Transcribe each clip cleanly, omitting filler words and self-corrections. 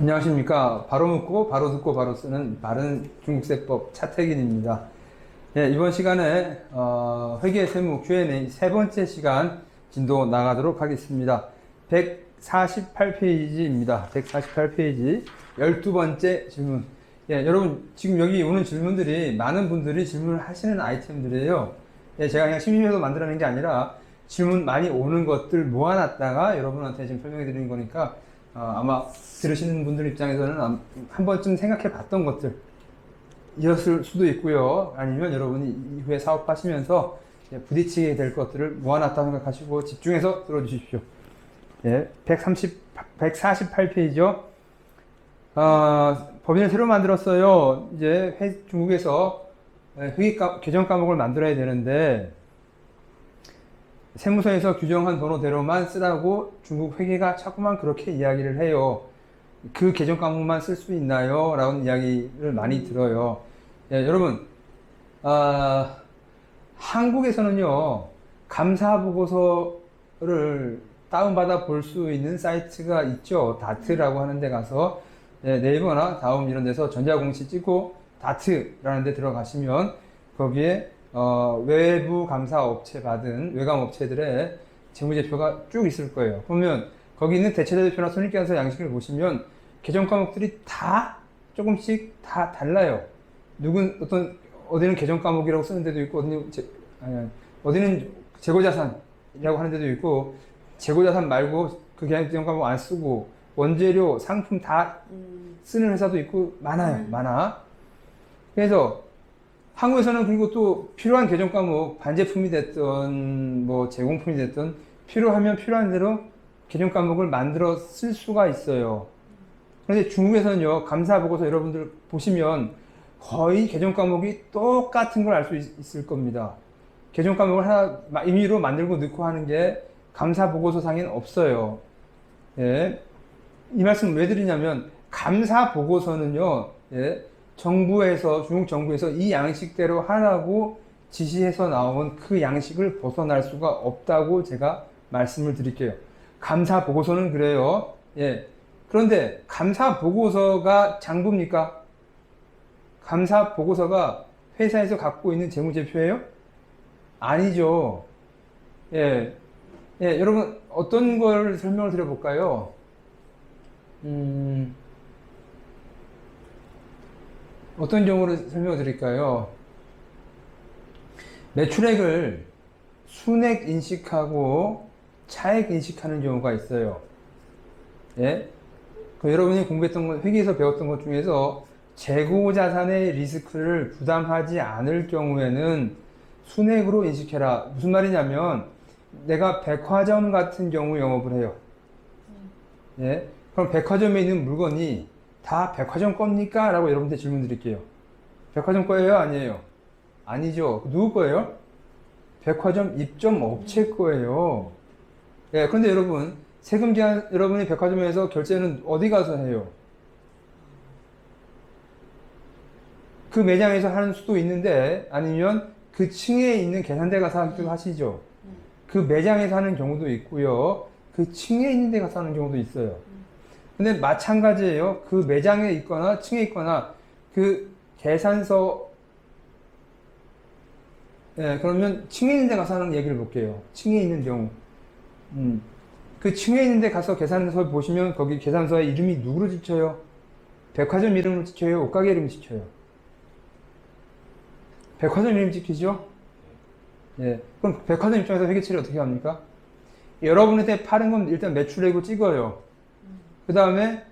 안녕하십니까. 바로 묻고 바로 듣고 바로 쓰는 바른 중국세법 차태근입니다. 예, 이번 시간에 회계 세무 Q&A 세 번째 시간 진도 나가도록 하겠습니다. 148페이지입니다. 148페이지 12번째 질문. 예, 여러분 지금 여기 오는 질문들이 많은 분들이 질문을 하시는 아이템들이에요. 예, 제가 그냥 심심해서 만들어낸 게 아니라 질문 많이 오는 것들 모아놨다가 여러분한테 지금 설명해 드리는 거니까 아마 들으시는 분들 입장에서는 한 번쯤 생각해 봤던 것들 이었을 수도 있고요. 아니면 여러분이 이후에 사업하시면서 부딪히게 될 것들을 모아놨다고 생각하시고 집중해서 들어주십시오. 예, 148페이지요. 법인을 새로 만들었어요. 이제 중국에서 회계 계정 과목을 만들어야 되는데 세무서에서 규정한 번호대로만 쓰라고 중국 회계가 자꾸만 그렇게 이야기를 해요. 그 계정 과목만 쓸 수 있나요? 라는 이야기를 많이 들어요. 예, 여러분, 한국에서는요, 감사보고서를 다운받아 볼 수 있는 사이트가 있죠. 다트라고 하는 데 가서, 예, 네이버나 다음 이런 데서 전자공시 찍고 다트라는 데 들어가시면 거기에 외부 감사 업체 받은 외감 업체들의 재무제표가 쭉 있을 거예요. 보면 거기 있는 대체대표나 손익계산서 양식을 보시면 계정 과목들이 다 조금씩 다 달라요. 어디는 계정 과목이라고 쓰는 데도 있고, 어디는 재고자산이라고 하는 데도 있고, 재고자산 말고 그 계정 과목 안 쓰고, 원재료, 상품 다 쓰는 회사도 있고, 많아. 그래서 한국에서는 그리고 또 필요한 계정 과목, 반제품이 됐든, 뭐 제공품이 됐든, 필요하면 필요한 대로 계정 과목을 만들어 쓸 수가 있어요. 그런데 중국에서는요, 감사보고서 여러분들 보시면 거의 계정 과목이 똑같은 걸 알 수 있을 겁니다. 계정 과목을 하나 임의로 만들고 넣고 하는 게 감사보고서상에는 없어요. 예. 이 말씀 왜 드리냐면, 감사보고서는요, 예, 중국 정부에서 이 양식대로 하라고 지시해서 나온 그 양식을 벗어날 수가 없다고 제가 말씀을 드릴게요. 감사보고서는 그래요. 예. 그런데 감사보고서가 장부입니까? 감사보고서가 회사에서 갖고 있는 재무제표예요? 아니죠. 예. 예, 여러분, 어떤 걸 설명을 드려볼까요? 어떤 경우를 설명을 드릴까요? 매출액을 순액 인식하고 차액 인식하는 경우가 있어요. 예? 여러분이 공부했던 것, 회계에서 배웠던 것 중에서 재고 자산의 리스크를 부담하지 않을 경우에는 순액으로 인식해라. 무슨 말이냐면 내가 백화점 같은 경우 영업을 해요. 예? 그럼 백화점에 있는 물건이 다 백화점 겁니까? 라고 여러분한테 질문 드릴게요. 백화점 거예요? 아니에요? 아니죠. 누구 거예요? 백화점 입점 업체 거예요. 예, 그런데 여러분, 세금 제한, 여러분이 백화점에서 결제는 어디 가서 해요? 그 매장에서 하는 수도 있는데, 아니면 그 층에 있는 계산대 가서 하기도 하시죠. 그 매장에서 하는 경우도 있고요. 그 층에 있는 데 가서 하는 경우도 있어요. 근데 마찬가지예요. 그 매장에 있거나 층에 있거나 그 계산서, 예, 그러면 층에 있는 데 가서 하는 얘기를 볼게요. 층에 있는 경우. 그 층에 있는 데 가서 계산서 보시면 거기 계산서에 이름이 누구로 지쳐요? 백화점 이름으로 지쳐요? 옷가게 이름 지쳐요? 백화점 이름 지키죠? 예. 그럼 백화점 입장에서 회계처리 어떻게 합니까? 여러분한테 파는 건 일단 매출액으로 찍어요. 그 다음에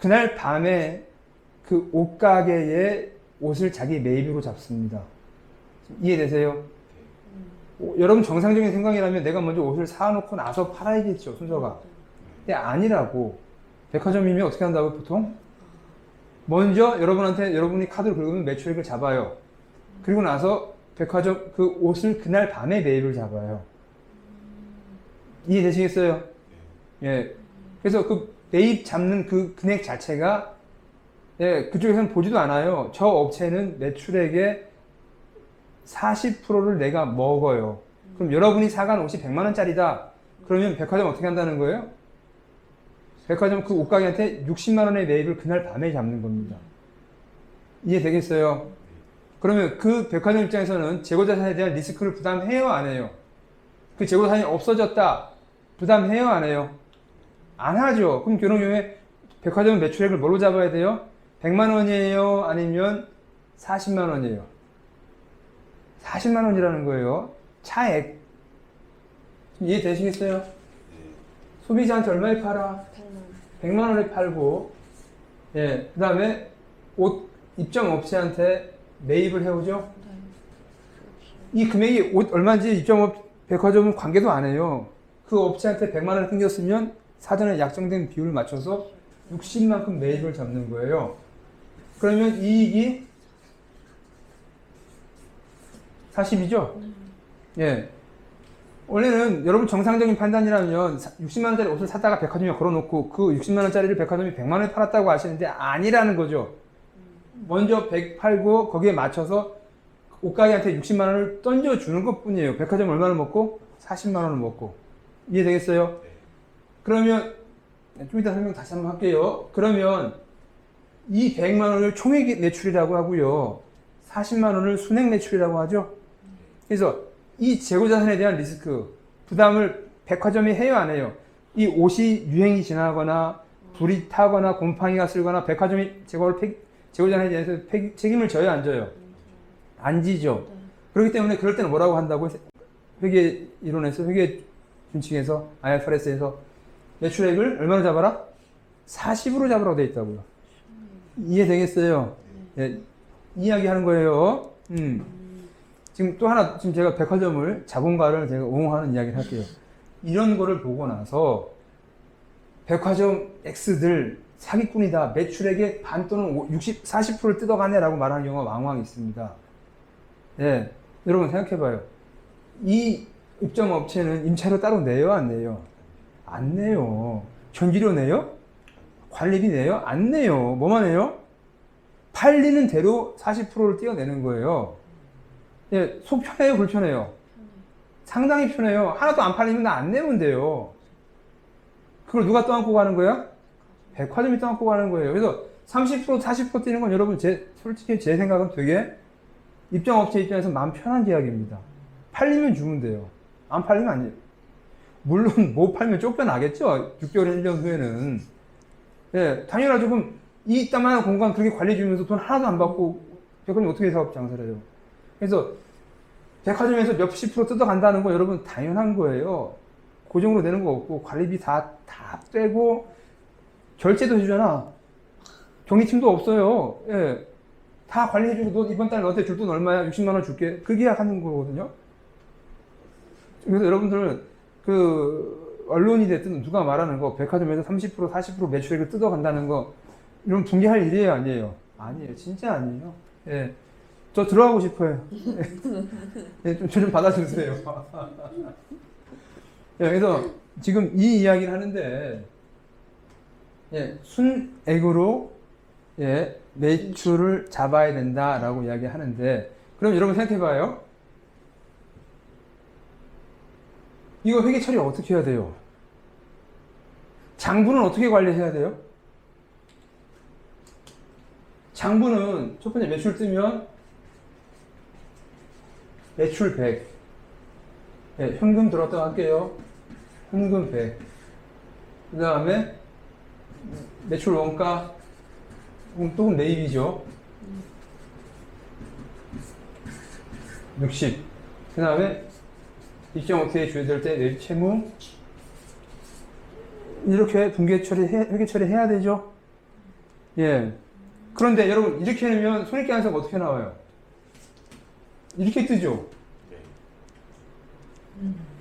그날 밤에 그 옷가게에 옷을 자기 매입으로 잡습니다. 이해되세요? 여러분 정상적인 생각이라면 내가 먼저 옷을 사놓고 나서 팔아야겠죠, 순서가. 근데 아니라고. 백화점이면 어떻게 한다고 보통? 먼저 여러분이 카드를 긁으면 매출액을 잡아요. 그리고 나서 백화점 그 옷을 그날 밤에 매입을 잡아요. 이해되시겠어요? 예. 그래서 그 매입 잡는 그 금액 자체가, 예, 그쪽에서는 보지도 않아요. 저 업체는 매출액의 40%를 내가 먹어요. 그럼 여러분이 사간 옷이 100만 원짜리다. 그러면 백화점 어떻게 한다는 거예요? 백화점 그 옷가게한테 60만 원의 매입을 그날 밤에 잡는 겁니다. 이해되겠어요? 그러면 그 백화점 입장에서는 재고자산에 대한 리스크를 부담해요, 안 해요? 그 재고자산이 없어졌다. 부담해요, 안 해요? 안 하죠. 그럼 그런 경우에 백화점 매출액을 뭘로 잡아야 돼요? 100만 원이에요? 아니면 40만 원이에요? 40만 원이라는 거예요. 차액. 이해되시겠어요? 소비자한테 얼마에 팔아? 100만 원에 팔고, 예, 그 다음에 옷 입점 업체한테 매입을 해오죠? 이 금액이 옷 얼마인지 입점업 백화점은 관계도 안 해요. 그 업체한테 100만 원을 끊겼으면 사전에 약정된 비율을 맞춰서 60만큼 매입을 잡는 거예요. 그러면 이익이 40이죠? 예. 원래는 여러분 정상적인 판단이라면 60만 원짜리 옷을 사다가 백화점에 걸어놓고 그 60만 원짜리를 백화점이 100만 원에 팔았다고 하시는데 아니라는 거죠. 먼저 100 팔고 거기에 맞춰서 옷가게한테 60만 원을 던져주는 것 뿐이에요. 백화점 얼마를 먹고? 40만 원을 먹고. 이해되겠어요? 그러면 좀 이따 설명 다시 한번 할게요. 그러면 이 100만 원을 총액 매출이라고 하고요. 40만 원을 순액 매출이라고 하죠. 그래서 이 재고자산에 대한 리스크, 부담을 백화점이 해요, 안 해요? 이 옷이 유행이 지나거나 불이 타거나 곰팡이가 쓸거나 백화점이 재고자산에 대해서 책임을 져요, 안 져요? 안 지죠. 그렇기 때문에 그럴 때는 뭐라고 한다고? 회계 이론에서, 회계 준칙에서, IFRS에서 매출액을 얼마로 잡아라? 40으로 잡으라고 되어 있다고요. 이해되겠어요? 예, 이야기 하는 거예요. 지금 또 하나, 지금 제가 백화점을, 자본가를 제가 옹호하는 이야기를 할게요. 이런 거를 보고 나서 백화점 X들 사기꾼이다. 매출액의 반 또는 60, 40%를 뜯어가네라고 말하는 경우가 왕왕 있습니다. 예, 여러분 생각해봐요. 이 입점 업체는 임차료 따로 내요, 안 내요? 안 내요. 전기료 내요? 관리비 내요? 안 내요. 뭐만 내요? 팔리는 대로 40%를 떼어내는 거예요. 예, 속 편해요, 불편해요? 상당히 편해요. 하나도 안 팔리면 나 안 내면 돼요. 그걸 누가 떠안고 가는 거야? 백화점이 떠안고 가는 거예요. 그래서 30%, 40% 뛰는 건 여러분, 솔직히 제 생각은 되게 입점업체 입장에서 마음 편한 계약입니다. 팔리면 주면 돼요. 안 팔리면 안 돼요. 물론 못 팔면 쫓겨나겠죠. 6개월, 1년 후에는. 예, 당연하죠. 그럼 이 이따만한 공간 그렇게 관리 주면서 돈 하나도 안 받고 백화점이 어떻게 사업 장사를 해요? 그래서 백화점에서 몇십 프로 뜯어간다는 건 여러분 당연한 거예요. 고정으로 내는 거 없고 관리비 다 빼고 결제도 해주잖아. 경리팀도 없어요. 예. 다 관리해주고 너 이번 달 너한테 줄 돈 얼마야? 60만 원 줄게. 그게 하는 거거든요. 그래서 여러분들은 그 언론이 됐든 누가 말하는 거 백화점에서 30% 40% 매출액을 뜯어간다는 거 이런 붕괴할 일이에요, 아니에요? 아니에요. 진짜 아니에요. 예. 저 들어가고 싶어요. 예, 좀 받아주세요. 예, 그래서 지금 이 이야기를 하는데, 예, 순액으로, 예, 매출을 잡아야 된다라고 이야기 하는데, 그럼 여러분 생각해 봐요. 이거 회계 처리 어떻게 해야 돼요? 장부는 어떻게 관리해야 돼요? 장부는 첫 번째 매출 뜨면 매출 100. 네, 현금 들어왔다고 할게요. 현금 100. 그 다음에 매출 원가, 또 매입이죠. 60. 그 다음에 입점업체에 줘야 될 때 매입 채무. 이렇게 분계 처리, 회계 처리해야 되죠. 예. 그런데 여러분, 이렇게 하면 손익계산서가 어떻게 나와요? 이렇게 뜨죠?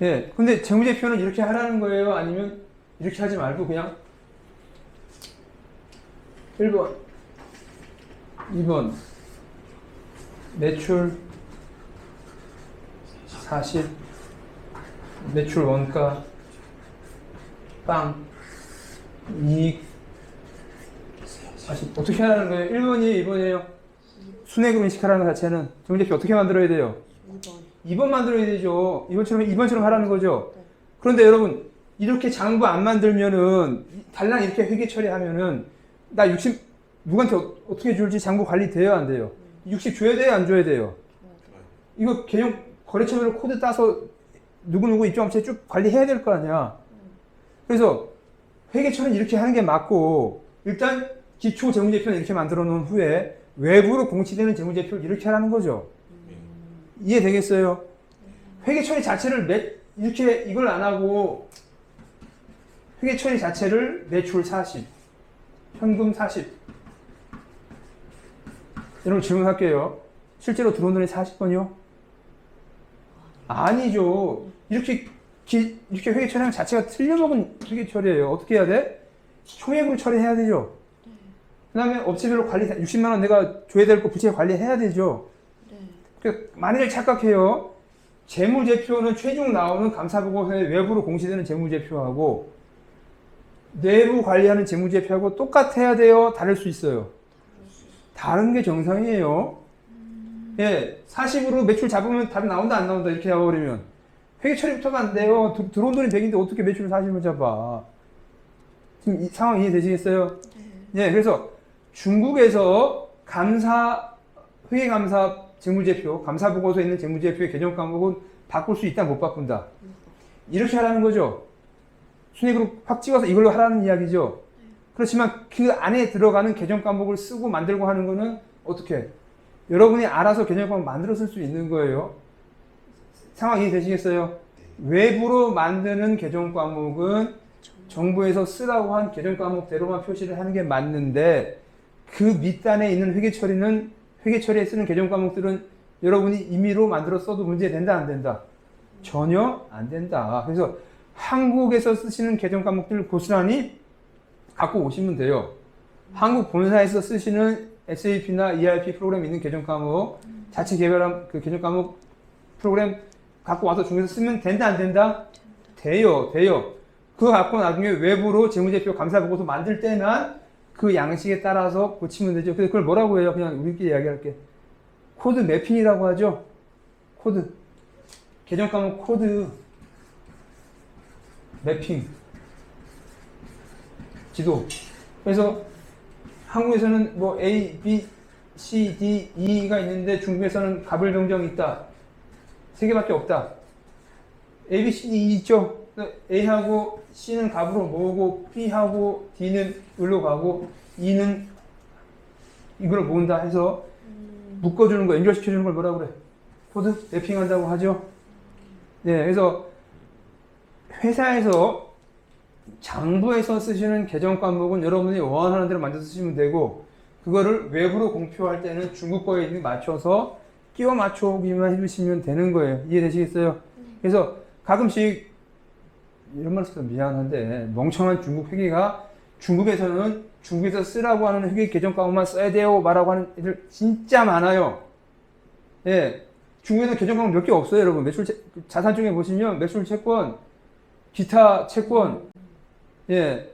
예. 근데 재무제표는 이렇게 하라는 거예요? 아니면 이렇게 하지 말고 그냥 1번, 2번, 매출 40, 매출 원가, 빵, 이익 40. 어떻게 하라는 거예요? 1번이에요? 2번이에요? 순액으로 인식하라는 것 자체는 재무제표 어떻게 만들어야 돼요? 2번 만들어야 되죠. 이번처럼 하라는 거죠. 네. 그런데 여러분, 이렇게 장부 안 만들면은 달랑 이렇게 회계 처리하면은 나 60 누구한테 어떻게 줄지 장부 관리 돼요 안 돼요? 60 줘야 돼요 안 줘야 돼요? 이거 개념 거래처별로 코드 따서 누구누구 입장업체 쭉 관리해야 될 거 아니야. 그래서 회계 처리는 이렇게 하는 게 맞고 일단 기초 재무제표는 이렇게 만들어 놓은 후에 외부로 공시되는 재무제표를 이렇게 하라는 거죠. 이해되겠어요? 회계 처리 자체를 이렇게 이걸 안 하고 회계 처리 자체를 매출 40, 현금 40. 여러분 질문할게요. 실제로 들어온 돈이 40번이요? 아니죠. 이렇게 회계 처리하는 자체가 틀려먹은 회계 처리예요. 어떻게 해야 돼? 총액으로 처리해야 되죠. 그 다음에 업체별로 관리, 60만원 내가 줘야 될 거 부채 관리해야 되죠. 그 많이들 착각해요. 재무제표는 최종 나오는 감사보고서에 외부로 공시되는 재무제표하고 내부 관리하는 재무제표하고 똑같아야 돼요? 다를 수 있어요? 다른 게 정상이에요. 예, 40으로 매출 잡으면 답이 나온다 안 나온다 이렇게 잡아버리면 회계 처리부터가 안 돼요. 들어온 돈이 100인데 어떻게 매출을 40으로 잡아. 지금 이 상황 이해되시겠어요? 예, 그래서 중국에서 회계감사 재무제표, 감사보고서에 있는 재무제표의 개정 과목은 바꿀 수 있다 못 바꾼다. 이렇게 하라는 거죠. 순위그룹 확 찍어서 이걸로 하라는 이야기죠. 그렇지만 그 안에 들어가는 개정 과목을 쓰고 만들고 하는 거는 어떻게? 여러분이 알아서 개정 과목 만들어 쓸 수 있는 거예요. 상황 이해되시겠어요? 외부로 만드는 개정 과목은 정부에서 쓰라고 한 개정 과목대로만 표시를 하는 게 맞는데 그 밑단에 있는 회계 처리는 회계 처리에 쓰는 개정 과목들은 여러분이 임의로 만들어 써도 문제 된다 안 된다? 전혀 안 된다. 그래서 한국에서 쓰시는 개정 과목들을 고스란히 갖고 오시면 돼요. 한국 본사에서 쓰시는 SAP나 ERP 프로그램 있는 개정 과목, 자체 개발한 그 개정 과목 프로그램 갖고 와서 중에서 쓰면 된다 안 된다? 돼요. 그거 갖고 나중에 외부로 재무제표 감사보고서 만들 때만 그 양식에 따라서 고치면 되죠. 그래서 그걸 뭐라고 해요? 그냥 우리끼리 이야기할게. 코드 매핑이라고 하죠. 코드. 개정 과목 코드 매핑. 지도. 그래서 한국에서는 뭐 A, B, C, D, E가 있는데 중국에서는 가불병정이 있다. 3개밖에 없다. A, B, C, D, E 있죠? A하고 C는 갑으로 모으고 B하고 D는 을로 가고 E는 이걸 모은다 해서 묶어주는 거, 연결시켜주는 걸 뭐라고 그래? 코드 매핑한다고 하죠. 네, 그래서 회사에서 장부에서 쓰시는 개정 과목은 여러분이 원하는 대로 만들어 쓰시면 되고 그거를 외부로 공표할 때는 중국 거에 맞춰서 끼워 맞춰오기만 해주시면 되는 거예요. 이해되시겠어요? 그래서 가끔씩 이런 말 써서 미안한데 멍청한 중국 회계가 중국에서는 중국에서 쓰라고 하는 회계 개정 과목만 써야 돼요 말하고 하는 애들 진짜 많아요. 예, 중국에는 개정 과목 몇 개 없어요. 여러분 매출 자산 쪽에 보시면 매출 채권, 기타 채권 예,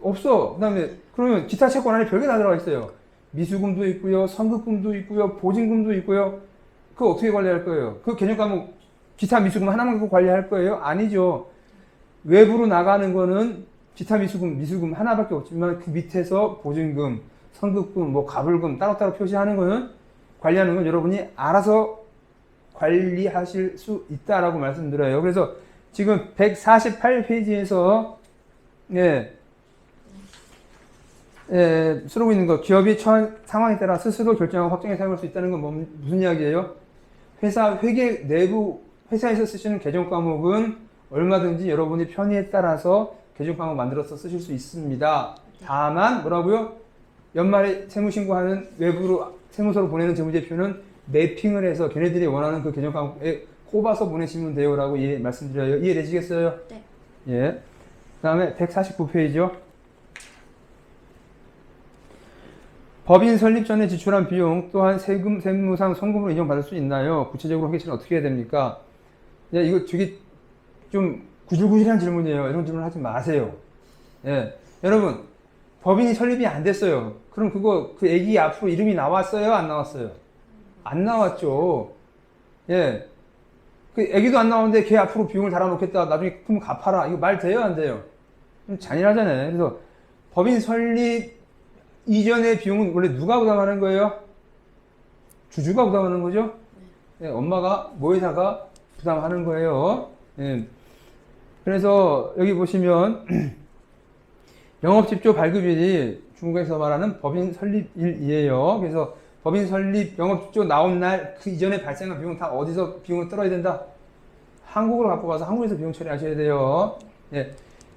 없어. 그 다음에 그러면 기타 채권 안에 별게 다 들어가 있어요. 미수금도 있고요, 선급금도 있고요, 보증금도 있고요. 그거 어떻게 관리할 거예요? 그 개정 과목 기타 미수금 하나만 갖고 관리할 거예요? 아니죠. 외부로 나가는 거는 기타 미수금 하나밖에 없지만 그 밑에서 보증금, 선급금, 뭐 가불금 따로따로 표시하는 거는 관리하는 건 여러분이 알아서 관리하실 수 있다라고 말씀드려요. 그래서 지금 148페이지에서 쓰고 있는 거 기업이 처한 상황에 따라 스스로 결정하고 확정해 사용할 수 있다는 건 무슨 이야기예요? 회사 회계 내부 회사에서 쓰시는 개정 과목은 얼마든지 여러분이 편의에 따라서 개정 과목 만들어서 쓰실 수 있습니다. 다만 뭐라고요? 연말에 세무신고하는 외부로 세무서로 보내는 재무제표는 매핑을 해서 걔네들이 원하는 그 개정 과목에 꼽아서 보내시면 돼요 라고 말씀드려요. 이해되시겠어요? 네. 예. 그 다음에 149페이지요. 법인 설립 전에 지출한 비용 또한 세무상 송금으로 인정받을 수 있나요? 구체적으로 회계처는 어떻게 해야 됩니까? 예, 이거 되게 좀 구질구질한 질문이에요. 이런 질문 하지 마세요. 예. 여러분, 법인이 설립이 안 됐어요. 그럼 그 애기 앞으로 이름이 나왔어요? 안 나왔어요? 안 나왔죠. 예. 그 애기도 안 나오는데 걔 앞으로 비용을 달아놓겠다. 나중에 그럼 갚아라. 이거 말 돼요, 안 돼요? 좀 잔인하잖아요. 그래서 법인 설립 이전의 비용은 원래 누가 부담하는 거예요? 주주가 부담하는 거죠? 예, 엄마가, 모회사가 부담하는 거예요. 예. 그래서 여기 보시면 영업집조 발급일이 중국에서 말하는 법인 설립일이에요. 그래서 법인 설립 영업집조 나온 날 그 이전에 발생한 비용 다 어디서 비용을 떨어야 된다? 한국으로 갖고 가서 한국에서 비용 처리하셔야 돼요. 예.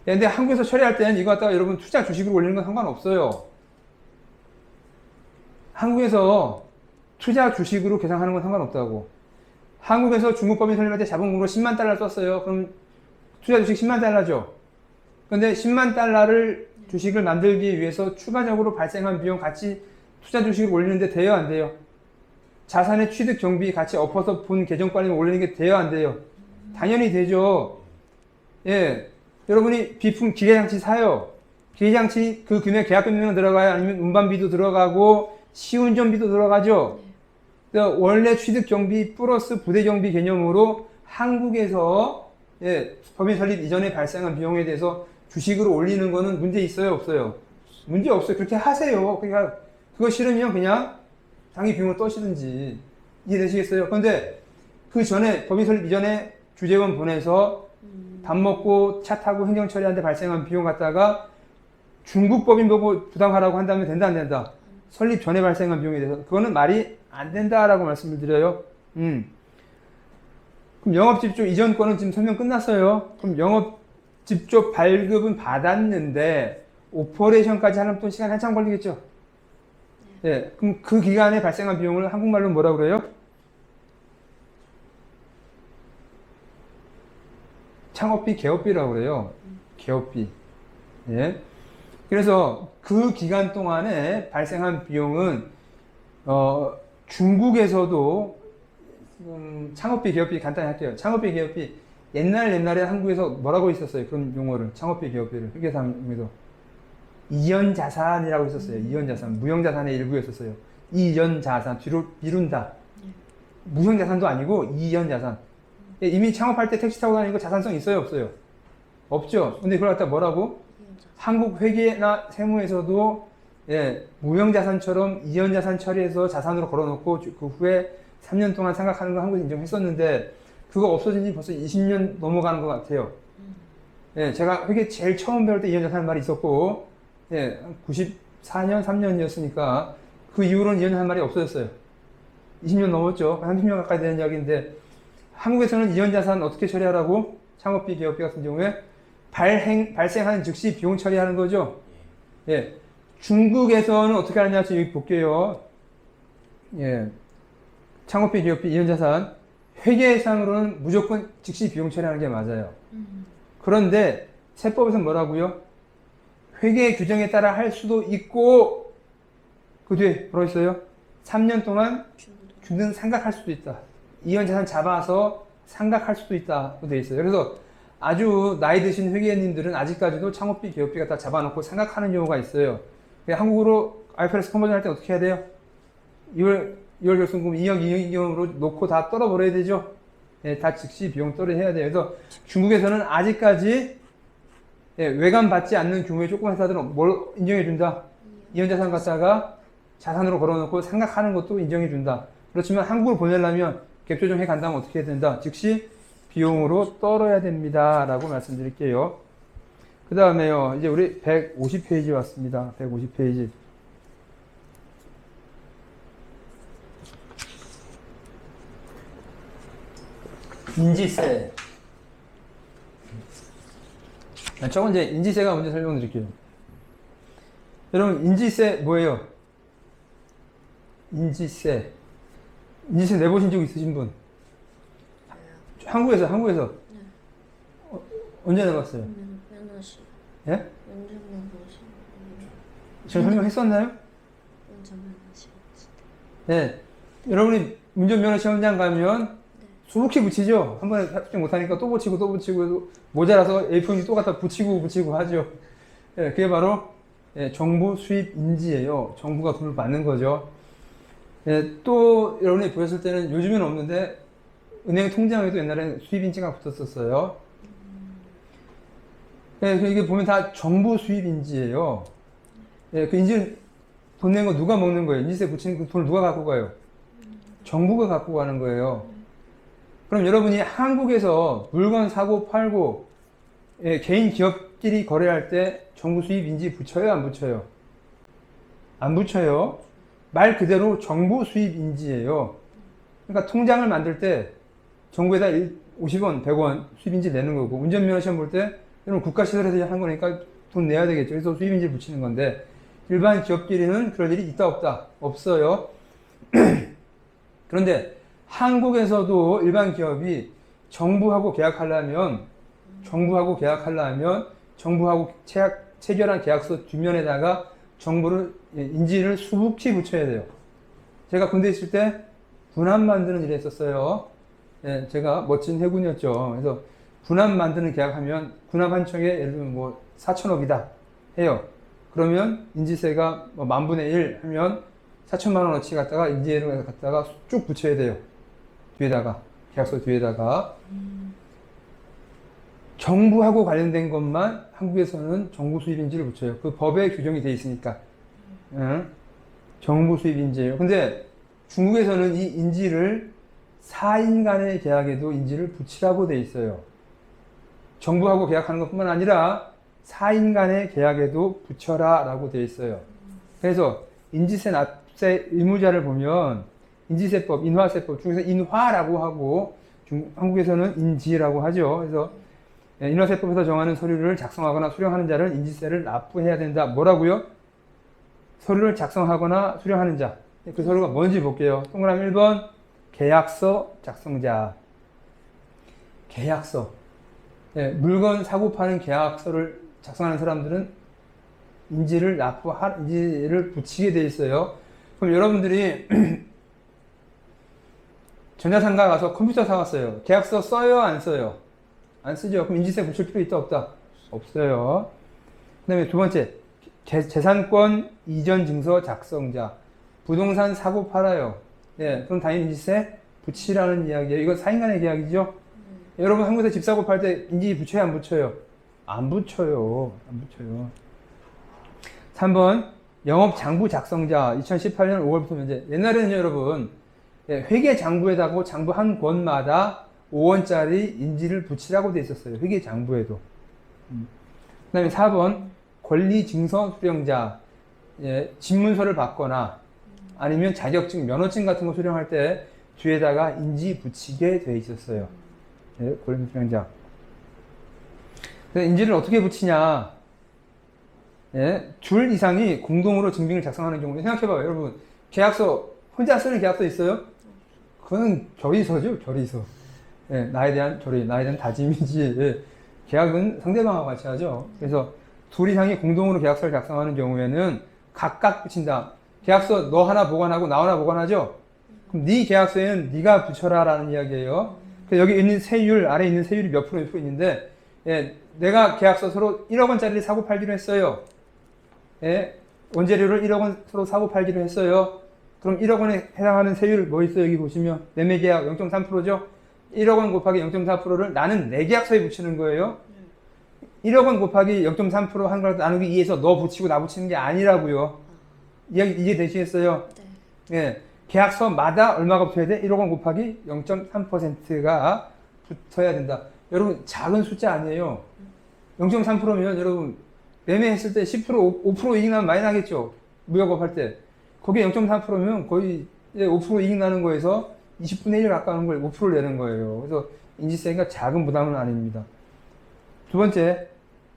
근데 한국에서 처리할 때는 이거 갖다가 여러분 투자 주식으로 올리는 건 상관없어요. 한국에서 투자 주식으로 계산하는 건 상관없다고. 한국에서 중국 법인 설립할 때 자본금으로 10만 달러 썼어요. 그럼 투자 주식 10만 달러죠. 근데 10만 달러를 주식을 만들기 위해서 추가적으로 발생한 비용 같이 투자 주식을 올리는데 돼요, 안 돼요? 자산의 취득 경비 같이 엎어서 본 계정 관리 올리는 게 돼요, 안 돼요? 당연히 되죠. 예. 여러분이 비품 기계장치 사요. 기계장치 그 금액 계약금액은 들어가요? 아니면 운반비도 들어가고 시운전비도 들어가죠? 그러니까 원래 취득 경비 플러스 부대 경비 개념으로 한국에서 예, 법인 설립 이전에 발생한 비용에 대해서 주식으로 올리는 거는 문제 있어요, 없어요? 문제 없어요. 그렇게 하세요. 그러니까 그거 싫으면 그냥 당일 비용을 떠시든지. 이해되시겠어요? 그런데 그 전에 법인 설립 이전에 주재원 보내서 밥 먹고 차 타고 행정 처리하는데 발생한 비용 갖다가 중국 법인 보고 부담하라고 한다면 된다, 안 된다? 설립 전에 발생한 비용에 대해서 그거는 말이 안 된다라고 말씀을 드려요. 그럼 영업집조 이전 거는 지금 설명 끝났어요. 그럼 영업집조 발급은 받았는데 오퍼레이션까지 하려면 또 시간 한참 걸리겠죠. 예, 그럼 그 기간에 발생한 비용을 한국말로 뭐라 그래요? 창업비, 개업비라고 그래요. 개업비. 예. 그래서 그 기간 동안에 발생한 비용은 중국에서도 창업비, 개업비 간단히 할게요. 창업비, 개업비 옛날에 한국에서 뭐라고 있었어요? 그런 용어를 창업비, 개업비를 회계상에서 이연자산이라고 있었어요. 이연자산, 무형자산의 일부였었어요. 이연자산 뒤로 미룬다. 무형자산도 아니고 이연자산. 이미 창업할 때 택시 타고 다니고 자산성 있어요, 없어요? 없죠. 근데 그걸 갖다 뭐라고? 한국 회계나 세무에서도 예, 무형자산처럼 이연자산 처리해서 자산으로 걸어놓고 그 후에 3년 동안 생각하는 거 한국에서 인정했었는데 그거 없어진 지 벌써 20년 넘어가는 것 같아요. 예, 제가 회계 제일 처음 배울 때 이연자산 말이 있었고 예, 94년, 3년이었으니까 그 이후로는 이연자산 말이 없어졌어요. 20년 넘었죠. 30년 가까이 되는 이야기인데 한국에서는 이연자산 어떻게 처리하라고? 창업비, 개업비 같은 경우에 발생하는 즉시 비용 처리하는 거죠. 예. 중국에서는 어떻게 하느냐, 지금 여기 볼게요. 예. 창업비, 개업비, 이연자산. 회계상으로는 무조건 즉시 비용 처리하는 게 맞아요. 그런데 세법에서는 뭐라고요? 회계 규정에 따라 할 수도 있고, 그 뒤에 뭐라고 있어요? 3년 동안 주는 상각할 수도 있다. 이연자산 잡아서 상각할 수도 있다고 되어 있어요. 그래서 아주 나이 드신 회계님들은 아직까지도 창업비, 개업비 갖다 잡아놓고 상각하는 경우가 있어요. 한국으로 IFRS 컨버전 할 때 어떻게 해야 돼요? 2월 결손금 2억, 2억으로 놓고 다 떨어버려야 되죠? 예, 다 즉시 비용 떨어해야 돼요. 그래서 중국에서는 아직까지 예, 외관 받지 않는 규모의 조그만 회사들은 뭘 인정해준다? 이연자산 갖다가 자산으로 걸어놓고 상각하는 것도 인정해준다. 그렇지만 한국을 보내려면 갭 조정해 간다면 어떻게 해야 된다? 즉시 비용으로 떨어야 됩니다. 라고 말씀드릴게요. 그 다음에요. 이제 우리 150페이지 왔습니다. 150페이지. 인지세. 저건 이제 인지세가 먼저 설명드릴게요. 여러분, 인지세 뭐예요? 인지세 내보신 적 있으신 분? 한국에서. 네. 언제 내봤어요? 면허시. 예? 면허시. 저 설명했었나요? 운전면허시. 네. 여러분이 운전면허 시험장 가면 수북히 붙이죠? 한 번에 합격 못하니까 또 붙이고 모자라서 A4용지 또 갖다 붙이고 하죠. 예, 그게 바로 예, 정부 수입 인지예요. 정부가 돈을 받는 거죠. 예, 또 여러분이 보셨을 때는 요즘에는 없는데 은행 통장에도 옛날에 수입인지가 붙었었어요. 예, 이게 보면 다 정부 수입인지예요. 예, 그 인지 돈 낸 거 누가 먹는 거예요? 인지세 붙이는 그 돈을 누가 갖고 가요? 정부가 갖고 가는 거예요. 그럼 여러분이 한국에서 물건 사고 팔고 예, 개인 기업끼리 거래할 때 정부 수입인지 붙여요? 안 붙여요? 안 붙여요. 말 그대로 정부 수입인지예요. 그러니까 통장을 만들 때 정부에다 50원, 100원 수입인지 내는 거고 운전면허 시험 볼 때 여러분 국가시설에서 하는 거니까 돈 내야 되겠죠. 그래서 수입인지 붙이는 건데 일반 기업끼리는 그럴 일이 있다 없다? 없어요. 그런데 한국에서도 일반 기업이 정부하고 계약하려면 정부하고 체결한 계약서 뒷면에다가 정부를 인지를 수북히 붙여야 돼요. 제가 군대 있을 때 군함 만드는 일을 했었어요. 예, 제가 멋진 해군이었죠. 그래서 군함 만드는 계약하면 군함 한 척에 예를 들면 뭐 4천억이다 해요. 그러면 인지세가 뭐 10,000분의 1 하면 4천만 원어치 갖다가 인지를 갖다가 쭉 붙여야 돼요. 뒤에다가 계약서 뒤에다가 정부하고 관련된 것만 한국에서는 정부 수입인지를 붙여요. 그 법에 규정이 돼 있으니까. 정부 수입인지예요. 근데 중국에서는 이 인지를 4인 간의 계약에도 인지를 붙이라고 돼 있어요. 정부하고 계약하는 것뿐만 아니라 4인 간의 계약에도 붙여라 라고 돼 있어요. 그래서 인지세 납세 의무자를 보면 인지세법, 인화세법 중에서 인화라고 하고 한국에서는 인지라고 하죠. 그래서 인화세법에서 정하는 서류를 작성하거나 수령하는 자는 인지세를 납부해야 된다. 뭐라고요? 서류를 작성하거나 수령하는 자. 그 서류가 뭔지 볼게요. 동그라미 1번 계약서 작성자. 계약서. 네, 물건 사고 파는 계약서를 작성하는 사람들은 인지를 붙이게 돼 있어요. 그럼 여러분들이 전자상가 가서 컴퓨터 사왔어요. 계약서 써요? 안 써요? 안 쓰죠. 그럼 인지세 붙일 필요 있다 없다? 없어요. 그 다음에 두 번째 재산권 이전 증서 작성자. 부동산 사고 팔아요. 예, 그럼 당연히 인지세 붙이라는 이야기예요. 이거 4인 간의 계약이죠. 여러분 한국에서 집 사고 팔 때 인지 붙여요? 안 붙여요? 안 붙여요. 안 붙여요. 3번 영업장부 작성자. 2018년 5월부터 현재. 옛날에는 여러분 회계장부에다가 장부 한 권마다 5원짜리 인지를 붙이라고 돼 있었어요. 회계장부에도. 그 다음에 4번 권리증서 수령자. 예, 집문서를 받거나 아니면 자격증, 면허증 같은 거 수령할 때 뒤에다가 인지 붙이게 돼 있었어요. 예, 권리증서 수령자. 인지를 어떻게 붙이냐. 예, 둘 이상이 공동으로 증빙을 작성하는 경우에 생각해봐요. 여러분 계약서 혼자 쓰는 계약서 있어요? 그거는 결의서죠. 결의서. 예, 나에 대한 결의, 나에 대한 다짐이지. 예, 계약은 상대방하고 같이 하죠. 그래서 둘 이상이 공동으로 계약서를 작성하는 경우에는 각각 붙인다. 계약서 너 하나 보관하고 나 하나 보관하죠? 그럼 네 계약서에는 네가 붙여라 라는 이야기예요. 여기 있는 세율, 아래 있는 세율이 몇 프로, 몇 프로 있는데 예, 내가 계약서 서로 1억 원짜리를 사고 팔기로 했어요. 예, 원재료를 1억 원 서로 사고 팔기로 했어요. 그럼 1억 원에 해당하는 세율 뭐 있어요? 여기 보시면 매매 계약 0.3%죠? 1억 원 곱하기 0.4%를 나는 내 계약서에 붙이는 거예요. 1억 원 곱하기 0.3% 한 걸 나누기 2해서 너 붙이고 나 붙이는 게 아니라고요. 이해되시겠어요? 네. 예, 계약서마다 얼마가 붙어야 돼? 1억 원 곱하기 0.3%가 붙어야 된다. 여러분 작은 숫자 아니에요. 0.3%면 여러분 매매했을 때 10% 5% 이익 나면 많이 나겠죠. 무역업 할 때 거기에 0.3%면 거의 5% 이익 나는 거에서 20분의 1 가까운 걸 5%를 내는 거예요. 그래서 인지세가 작은 부담은 아닙니다. 두 번째,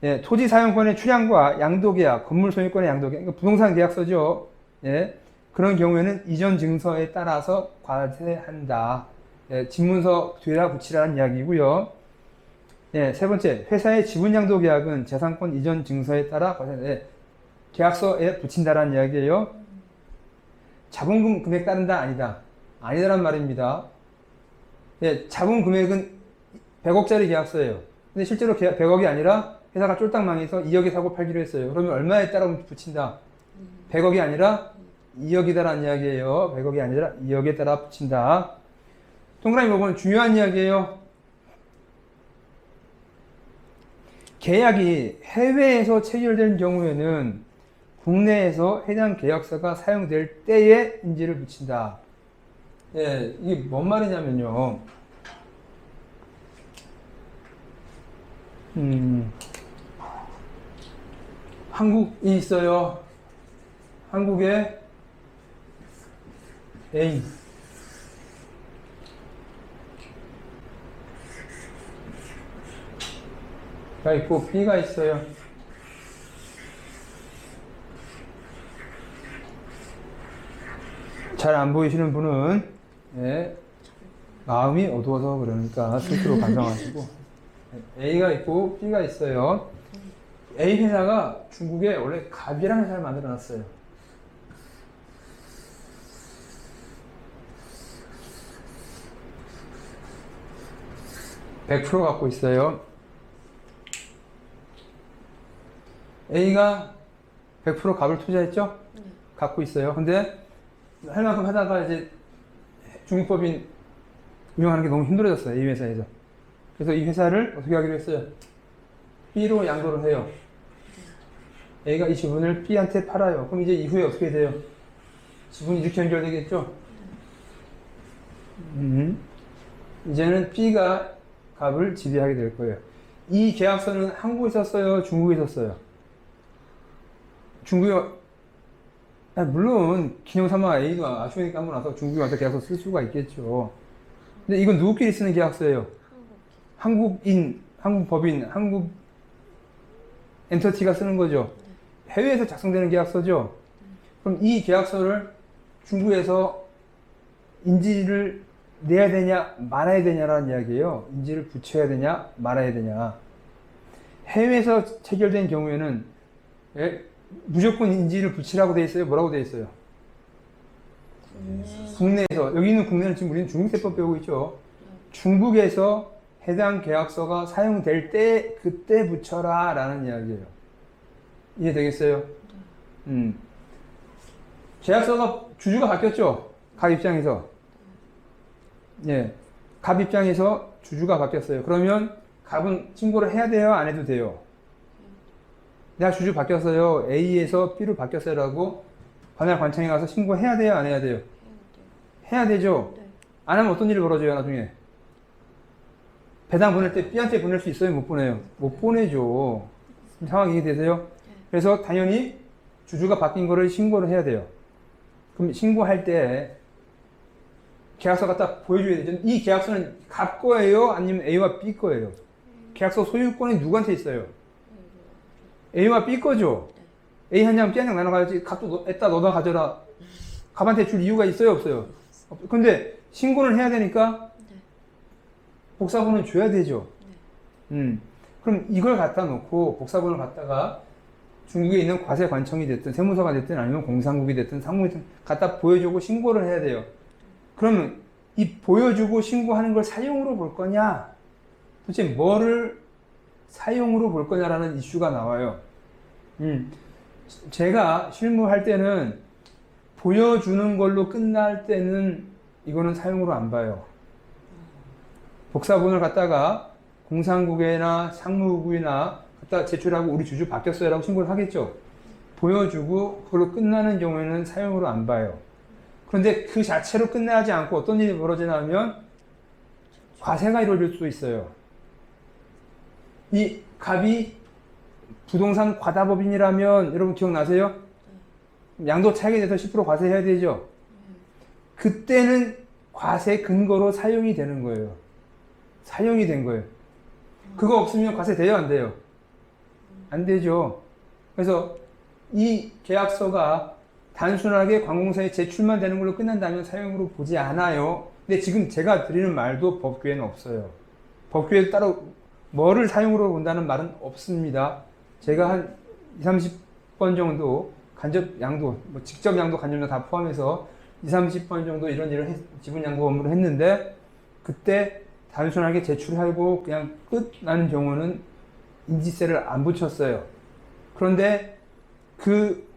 예, 토지 사용권의 출양과 양도계약, 건물 소유권의 양도계약, 그러니까 부동산 계약서죠. 예, 그런 경우에는 이전 증서에 따라서 과세한다. 예, 집문서 뒤에다 붙이라는 이야기고요. 예, 세 번째, 회사의 지분 양도 계약은 재산권 이전 증서에 따라 과세, 계약서에 붙인다라는 이야기예요. 자본금 금액 따른다 아니다. 아니다란 말입니다. 예, 자본 금액은 100억짜리 계약서예요. 근데 실제로 100억이 아니라 회사가 쫄딱 망해서 2억에 사고 팔기로 했어요. 그러면 얼마에 따라 붙인다? 100억이 아니라 2억이다라는 이야기예요. 100억이 아니라 2억에 따라 붙인다. 동그라미 보면 중요한 이야기예요. 계약이 해외에서 체결된 경우에는 국내에서 해당 계약서가 사용될 때에 인지를 붙인다. 예, 이게 뭔 말이냐면요. 한국이 있어요. 한국에 A. 가 있고 B가 있어요. 잘 안 보이시는 분은 예, 마음이 어두워서 그러니까 스스로 반성하시고 A가 있고 B가 있어요. A 회사가 중국에 원래 갑이라는 회사를 만들어 놨어요. (100% 갖고 있어요). A가 100% 갑을 투자했죠? 갖고 있어요. 근데 할 만큼 하다가 이제 중국법인 운영하는 게 너무 힘들어졌어요. 이 회사에서. 그래서 이 회사를 어떻게 하기로 했어요? B로 양도를 해요. A가 이 지분을 B한테 팔아요. 그럼 이제 이후에 어떻게 돼요? 지분이 이렇게 연결되겠죠? 이제는 B가 값을 지배하게 될 거예요. 이 계약서는 한국에 있었어요? 중국에 있었어요? 중국에, 물론 기념삼아 A도 아쉬우니까 한번 와서 중국에 와서 계약서 쓸 수가 있겠죠. 근데 이건 누구끼리 쓰는 계약서예요? 한국인, 한국 법인, 한국 엔터티가 쓰는 거죠. 해외에서 작성되는 계약서죠. 그럼 이 계약서를 중국에서 인지를 내야 되냐 말아야 되냐라는 이야기예요. 인지를 붙여야 되냐 말아야 되냐. 해외에서 체결된 경우에는 무조건 인지를 붙이라고 돼 있어요. 뭐라고 돼 있어요? 국내에서. 여기 있는 국내는 지금 우리는 중국세법 배우고 있죠. 중국에서 해당 계약서가 사용될 때 그때 붙여라 라는 이야기예요. 이해되겠어요? 계약서가 주주가 바뀌었죠. 갑 입장에서. 예, 갑 입장에서 주주가 바뀌었어요. 그러면 갑은 신고를 해야 돼요? 안 해도 돼요? 내가 주주 바뀌었어요. A에서 B로 바뀌었어요 라고 관할 관청에 가서 신고해야 돼요? 안 해야 돼요? 해야 되죠? 안 하면 어떤 일이 벌어져요 나중에? 배당 보낼 때 B한테 보낼 수 있어요? 못 보내요? 못 보내죠. 상황이 이해되세요? 그래서 당연히 주주가 바뀐 거를 신고를 해야 돼요. 그럼 신고할 때 계약서 갖다 보여줘야 되죠. 이 계약서는 갑 거예요? 아니면 A와 B 거예요? 계약서 소유권이 누구한테 있어요? A와 B 거죠? A 한 장, B 한 장 나눠가야지. 갑도 에따 너다 가져라. 갑한테 줄 이유가 있어요? 없어요? 근데 신고를 해야 되니까 복사본을 줘야 되죠. 그럼 이걸 갖다 놓고 복사본을 갖다가 중국에 있는 과세관청이 됐든 세무서가 됐든 아니면 공산국이 됐든 상무이든 갖다 보여주고 신고를 해야 돼요. 그러면 이 보여주고 신고하는 걸 사용으로 볼 거냐? 도대체 뭐를 사용으로 볼 거냐라는 이슈가 나와요. 제가 실무할 때는 보여주는 걸로 끝날 때는 이거는 사용으로 안 봐요. 복사본을 갖다가 공산국이나 상무국이나 갖다 제출하고 우리 주주 바뀌었어요 라고 신고를 하겠죠. 보여주고 그걸로 끝나는 경우에는 사용으로 안 봐요. 그런데 그 자체로 끝나지 않고 어떤 일이 벌어지냐면 과세가 이루어질 수 있어요. 이 갑이 부동산 과다법인이라면 여러분 기억나세요? 양도 차익에 대해서 10% 과세해야 되죠. 그때는 과세 근거로 사용이 되는 거예요. 사용이 된 거예요. 그거 없으면 과세 돼요, 안 돼요? 안 되죠. 그래서 이 계약서가 단순하게 관공서에 제출만 되는 걸로 끝난다면 사용으로 보지 않아요. 근데 지금 제가 드리는 말도 법규에는 없어요. 법규에 따로 뭐를 사용으로 본다는 말은 없습니다. 제가 한 20, 30번 정도 간접 양도, 뭐 직접 양도, 간접 양도 다 포함해서 20, 30번 정도 이런 일을 지분 양도 업무를 했는데 그때 단순하게 제출하고 그냥 끝나는 경우는 인지세를 안 붙였어요. 그런데 그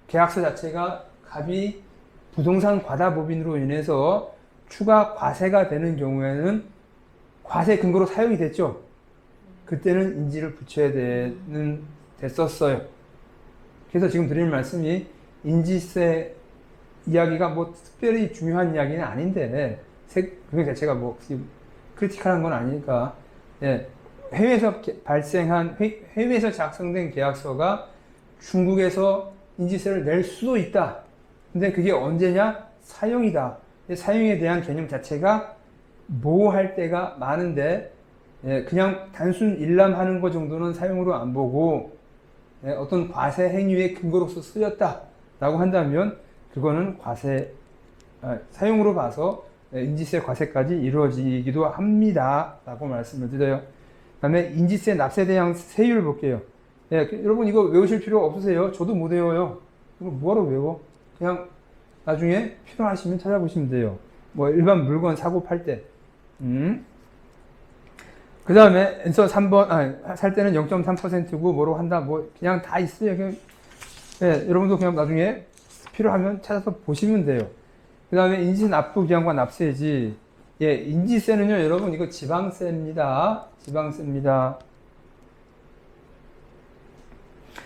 계약서 자체가 갑이 부동산 과다법인으로 인해서 추가 과세가 되는 경우에는 과세 근거로 사용이 됐죠. 그때는 인지를 붙여야 됐었어요. 그래서 지금 드리는 말씀이 인지세 이야기가 뭐 특별히 중요한 이야기는 아닌데 그 자체가 뭐 크리티컬한 건 아니니까 예, 해외에서 작성된 계약서가 중국에서 인지세를 낼 수도 있다. 근데 그게 언제냐? 사용이다. 사용에 대한 개념 자체가 모호할 때가 많은데 예, 그냥 단순 일람하는 것 정도는 사용으로 안 보고 예, 어떤 과세 행위의 근거로서 쓰였다라고 한다면 그거는 사용으로 봐서 예, 인지세 과세까지 이루어지기도 합니다라고 말씀을 드려요. 그다음에 인지세 납세 대상 세율 볼게요. 예, 여러분 이거 외우실 필요 없으세요. 저도 못 외워요. 이거 뭐하러 외워? 그냥 나중에 필요하시면 찾아보시면 돼요. 뭐 일반 물건 사고 팔 때. 그 다음에 엔서 3번, 살 때는 0.3%고 뭐로 한다, 뭐 그냥 다 있어요. 그냥, 예, 여러분도 그냥 나중에 필요하면 찾아서 보시면 돼요. 그 다음에 인지세 납부 기한과 납세지. 예, 인지세는요, 여러분 이거 지방세입니다. 지방세입니다.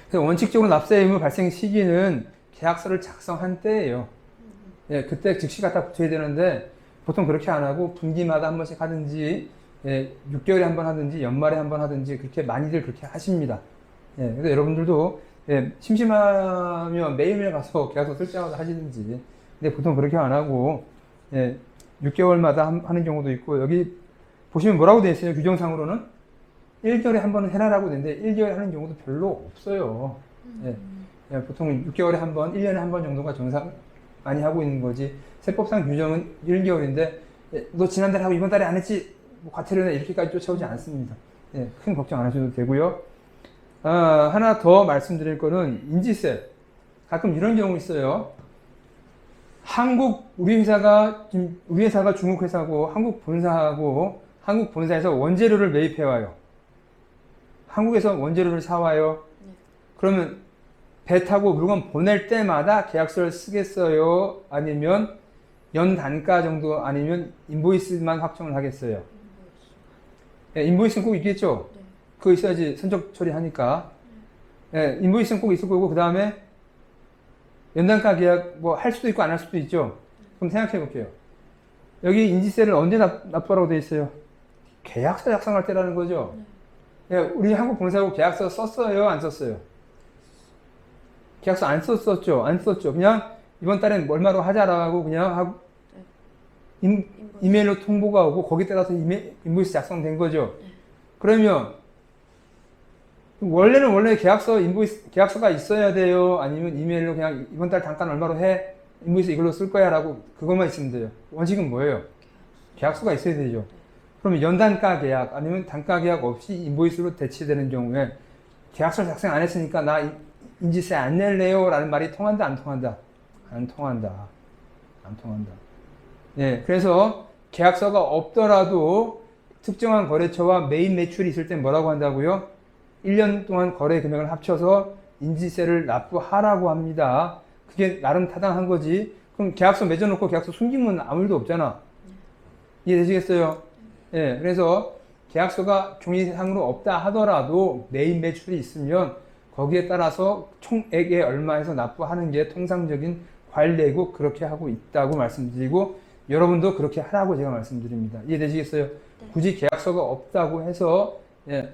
그래서 원칙적으로 납세 의무 발생 시기는 계약서를 작성한 때예요. 예, 그때 즉시 갖다 붙여야 되는데 보통 그렇게 안 하고 분기마다 한 번씩 하든지 예, 6개월에 한 번 하든지 연말에 한 번 하든지 그렇게 많이들 그렇게 하십니다. 예, 그래서 여러분들도 예, 심심하면 매일매일 가서 계약서 쓸 때마다 하시든지. 근데 보통 그렇게 안 하고 예, 6개월마다 하는 경우도 있고 여기 보시면 뭐라고 되어 있어요? 규정상으로는 1개월에 한 번은 해라라고 되는데 1개월에 하는 경우도 별로 없어요. 예, 예, 보통 6개월에 한 번, 1년에 한 번 정도가 정상 많이 하고 있는 거지. 세법상 규정은 1개월인데 예, 너 지난달에 하고 이번 달에 안 했지? 뭐 과태료나 이렇게까지 쫓아오지 않습니다. 예, 큰 걱정 안 하셔도 되고요. 하나 더 말씀드릴 거는 인지세. 가끔 이런 경우 있어요. 우리 회사가 중국 회사고 한국 본사에서 원재료를 매입해 와요. 한국에서 원재료를 사와요. 네. 그러면 배 타고 물건 보낼 때마다 계약서를 쓰겠어요? 아니면 연 단가 정도 아니면 인보이스만 확정을 하겠어요? 예, 인보이스는 꼭 있겠죠? 네. 그거 있어야지 선적 처리하니까. 예, 인보이스는 꼭 있을 거고, 그 다음에 연단가 계약 뭐 할 수도 있고 안 할 수도 있죠? 그럼 생각해 볼게요. 여기 인지세를 언제 납부하라고 돼 있어요? 계약서 작성할 때라는 거죠? 예, 우리 한국 본사하고 계약서 썼어요? 안 썼어요? 계약서 안 썼었죠? 안 썼죠? 그냥 이번 달엔 얼마로 하자라고 그냥 하고 이메일로 통보가 오고 거기에 따라서 인보이스 작성된 거죠. 그러면 원래 계약서가 있어야 돼요? 아니면 이메일로 그냥 이번 달 단가는 얼마로 해? 인보이스 이걸로 쓸 거야 라고 그것만 있으면 돼요. 원칙은 뭐예요? 계약서가 있어야 되죠. 그러면 연단가 계약 아니면 단가 계약 없이 인보이스로 대체되는 경우에 계약서 작성 안 했으니까 나 인지세 안 낼래요? 라는 말이 통한다 안 통한다? 안 통한다. 안 통한다. 예, 그래서 계약서가 없더라도 특정한 거래처와 메인 매출이 있을 땐 뭐라고 한다고요? 1년 동안 거래 금액을 합쳐서 인지세를 납부하라고 합니다. 그게 나름 타당한 거지. 그럼 계약서 맺어놓고 계약서 숨기면 아무 일도 없잖아. 이해되시겠어요? 예, 그래서 계약서가 종이상으로 없다 하더라도 메인 매출이 있으면 거기에 따라서 총액에 얼마에서 납부하는 게 통상적인 관례고 그렇게 하고 있다고 말씀드리고 여러분도 그렇게 하라고 제가 말씀드립니다. 이해되시겠어요? 네. 굳이 계약서가 없다고 해서 예,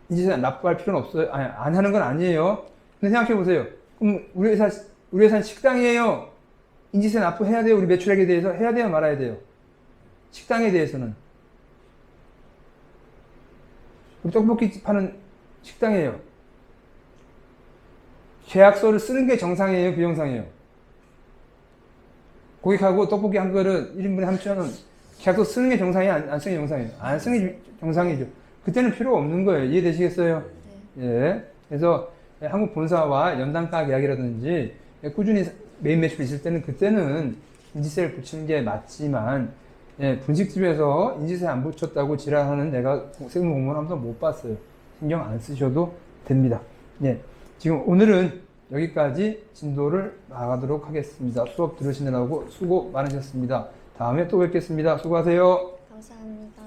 인지세 납부할 필요는 없어요. 아니, 안 하는 건 아니에요. 근데 생각해 보세요. 그럼 우리 회사는 식당이에요. 인지세 납부해야 돼요? 우리 매출액에 대해서 해야 돼요? 말아야 돼요? 식당에 대해서는 우리 떡볶이 파는 식당이에요. 계약서를 쓰는 게 정상이에요? 비정상이에요? 고객하고 떡볶이 한 그릇 1인분에 3,000원 계약서 쓰는 게 정상이에요? 안 쓰는 게 정상이에요? 안 쓰는 게 정상이죠. 그때는 필요 없는 거예요. 이해되시겠어요? 네. 예. 그래서 한국 본사와 연단가 계약이라든지 꾸준히 메인 매출이 있을 때는 그때는 인지세를 붙이는 게 맞지만 예, 분식집에서 인지세 안 붙였다고 지랄하는 내가 세금 공무원 한 번도 못 봤어요. 신경 안 쓰셔도 됩니다. 예. 지금 오늘은 여기까지 진도를 나가도록 하겠습니다. 수업 들으시느라고 수고 많으셨습니다. 다음에 또 뵙겠습니다. 수고하세요. 감사합니다.